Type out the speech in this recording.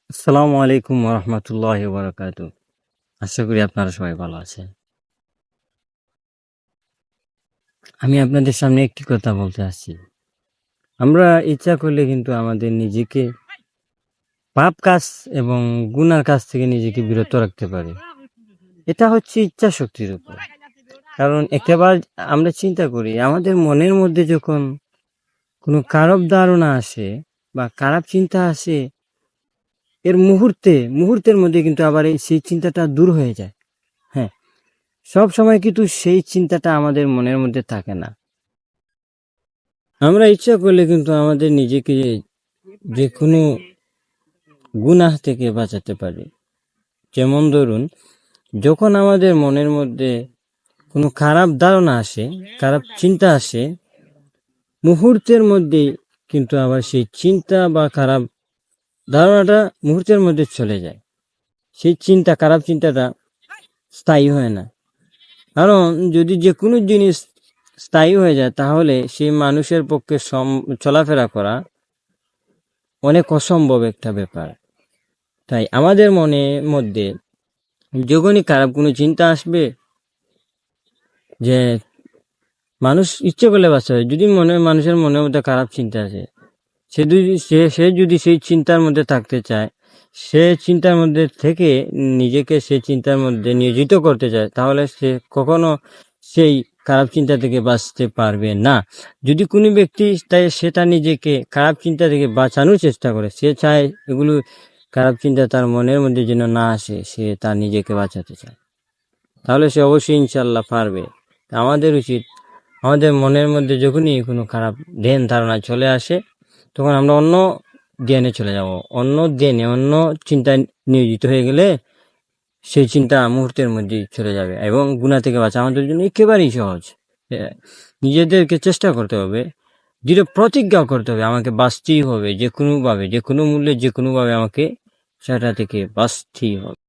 আসসালামু আলাইকুম রহমতুল্লাহ বারাকাতু। আশা করি আপনারা সবাই ভালো আছেন। আমি আপনাদের সামনে একটি কথা বলতে আসছি। আমরা ইচ্ছা করলে কিন্তু আমাদের নিজেকে পাপ কাজ এবং গুনার কাজ থেকে নিজেকে বিরত রাখতে পারি। এটা হচ্ছে ইচ্ছা শক্তির উপর। কারণ একটাবার আমরা চিন্তা করি, আমাদের মনের মধ্যে যখন কোনো খারাপ ধারণা আসে বা খারাপ চিন্তা আসে, এর মুহূর্তের মধ্যে কিন্তু আবার সেই চিন্তাটা দূর হয়ে যায়। হ্যাঁ, সব সময় কিন্তু সেই চিন্তাটা আমাদের মনের মধ্যে থাকে না। আমরা ইচ্ছা করলে কিন্তু আমাদের নিজেকে যে কোনো গুনাহ থেকে বাঁচাতে পারি। যেমন ধরুন, যখন আমাদের মনের মধ্যে কোনো খারাপ ধারণা আসে, খারাপ চিন্তা আসে, মুহূর্তের মধ্যে কিন্তু আবার সেই চিন্তা বা খারাপ ধারণাটা মুহূর্তের মধ্যে চলে যায়। সেই খারাপ চিন্তাটা স্থায়ী হয় না। কারণ যদি যে কোনো জিনিস স্থায়ী হয়ে যায়, তাহলে সেই মানুষের পক্ষে চলাফেরা করা অনেক অসম্ভব একটা ব্যাপার। তাই আমাদের মনের মধ্যে যখনই খারাপ কোনো চিন্তা আসবে, যে মানুষ ইচ্ছে করলে বাঁচতে পারে, যদি মানুষের মনের মধ্যে খারাপ চিন্তা আসে, সে যদি সেই চিন্তার মধ্যে থাকতে চায়, সে চিন্তার মধ্যে থেকে নিজেকে সেই চিন্তার মধ্যে নিয়োজিত করতে চায়, তাহলে সে কখনো সেই খারাপ চিন্তা থেকে বাঁচতে পারবে না। যদি কোনো ব্যক্তি সে তার নিজেকে খারাপ চিন্তা থেকে বাঁচানোর চেষ্টা করে, সে চায় এগুলো খারাপ চিন্তা তার মনের মধ্যে যেন না আসে, সে তার নিজেকে বাঁচাতে চায়, তাহলে সে অবশ্যই ইনশাল্লাহ পারবে। আমাদের উচিত, আমাদের মনের মধ্যে যখনই কোনো খারাপ ধ্যান ধারণা চলে আসে, তখন আমরা অন্য ধ্যানে চলে যাব, অন্য চিন্তায় নিয়োজিত হয়ে গেলে সেই চিন্তা মুহূর্তের মধ্যেই চলে যাবে এবং গুনাহ থেকে বাঁচা আমাদের জন্য একেবারেই সহজ। নিজেদেরকে চেষ্টা করতে হবে, দৃঢ় প্রতিজ্ঞা করতে হবে, আমাকে বাঁচতেই হবে, যে কোনোভাবে, যে কোনো মূল্যে, যে কোনোভাবে আমাকে সেটা থেকে বাঁচতেই হবে।